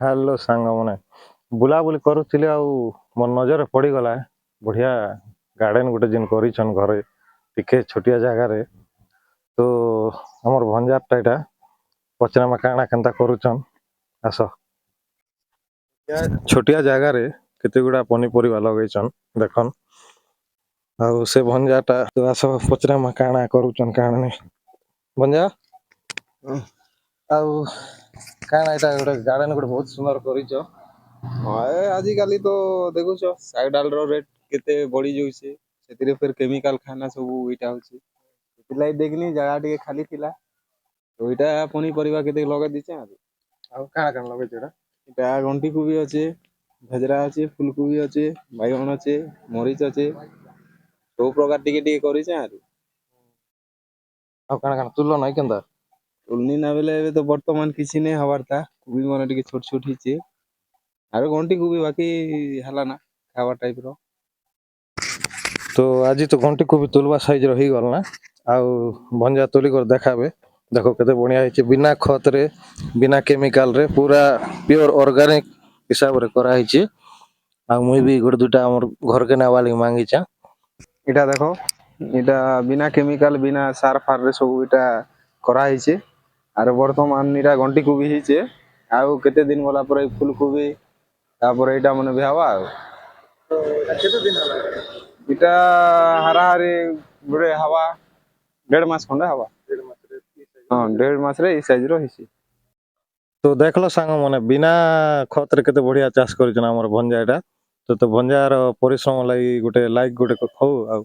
Hello ସାଙ୍ଗମାନେ, ବୁଲାବୁଲି କରୁଥିଲି ଆଉ ମୋ ନଜରରେ ପଡ଼ିଗଲା ବଢ଼ିଆ ଗାର୍ଡେନ ଗୋଟେ ଯେନ୍ କରିଛନ୍ ଘରେ ଟିକେ ଛୋଟିଆ ଜାଗାରେ। ତ ଆମର ଭଞ୍ଜାରଟା ଏଇଟା ପଚରାମା କାଣା କେନ୍ତା କରୁଛନ୍ ଆସ। ଛୋଟିଆ ଜାଗାରେ କେତେ ଗୁଡ଼ା ପନିପରିବା ଲଗେଇଛନ୍ ଦେଖନ୍। ଆଉ ସେ ଭଞ୍ଜାଟା ତ ଆସ ପଚରାମା କାଣା କରୁଛନ୍ କାଣା ନାଇଁ। ଭଞ୍ଜା ଆଉ କାଣା ଏଇଟା ଗୋଟେ ଗାର୍ଡେନ ଗୋଟେ ବହୁତ ସୁନ୍ଦର କରିଛ। ହଁ ଆଜିକାଲି ତ ଦେଖୁଛ ଶାଗ ଡାଲର ରେଟ୍ କେତେ ବଢି ଯାଉଛି। ସେଥିରେ ଫେର କେମିକାଲ ଖାନା ସବୁ ଏଇଟା ହଉଛି। ସେଥିଲାଗି ଦେଖିନି ଜାଗା ଟିକେ ଖାଲି ଥିଲା ତ ଏଇଟା ପନିପରିବା କେତେ ଲଗେଇ ଦେଇଛେ। ଆଉ କାଣା କାଣା ଲଗେଇଛ ଏଇଟା? ଏଇଟା ଗଣ୍ଠି କୋବି ଅଛି, ଭେଜରା ଅଛି, ଫୁଲକୋବି ଅଛି, ବାଇଗଣ ଅଛି, ମରିଚ ଅଛି। ସବୁ ପ୍ରକାର ଟିକେ ଟିକେ କରିଛେ ଆରୁ। ଆଉ କାଣା କାଣା ତୁଲ ନାଇଁ କେନ୍ତା? ଉନି ନା ବେଲେ ଏବେ ତ ବର୍ତ୍ତମାନ କିଛି ନାଇଁ ହବାର ତା କୋବି ମାନେ ଟିକେ ଛୋଟ ଛୋଟ ହେଇଛି। ଆରୁ ଗଣ୍ଠି କୋବି ବାକି ହେଲା ନା ଖାଇବା ଟାଇପ ର। ତ ଆଜି ତ ଗଣ୍ଠି କୋବି ତୁଲବା ସାଇଜର ହେଇଗଲ ନା। ଆଉ ଭଞ୍ଜା ତୁଲି କରି ଦେଖାବେ। ଦେଖ କେତେ ବଢ଼ିଆ ହେଇଛି ବିନା ଖତରେ ବିନା କେମିକାଲରେ ପୁରା ପିଓର ଅର୍ଗାନିକ ହିସାବରେ କରାହେଇଛି। ଆଉ ମୁଇଁ ବି ଗୋଟେ ଦୁଇଟା ଆମର ଘରକେ ନେବା ଲାଗି ମାଙ୍ଗିଛେ। ଏଇଟା ଦେଖ ଏଇଟା ବିନା କେମିକାଲ ବିନା ସାର ଫାରରେ ସବୁ ଏଇଟା କରାହେଇଛି। ଆରୁ ବର୍ତ୍ତମାନ ଏଇଟା ଗଣ୍ଠି କୋବି ହେଇଛେ। ଆଉ କେତେ ଦିନ ଗଲା ପରେ ଫୁଲକୋବି ତାପରେ ଏଇଟା ମାନେ ବି ହବା ଆଉ। କେତେ ଦିନ ହେଲା? ଏଇଟା ହାରାହାରି ଗୋଟେ ହବା 1.5 ମାସ ଖଣ୍ଡେ ହବା। ହଁ 1.5 ମାସରେ ଏଇ ସାଇଜ ର ହେଇଛି। ତ ଦେଖିଲ ସାଙ୍ଗମାନେ ବିନା ଖତରେ କେତେ ବଢ଼ିଆ ଚାଷ କରିଛନ୍ ଆମର ଭଞ୍ଜା ଏଇଟା। ତ ଭଞ୍ଜାର ପରିଶ୍ରମ ଲାଗି ଗୋଟେ ଲାଇକ୍ ଗୋଟେ ହଉ ଆଉ।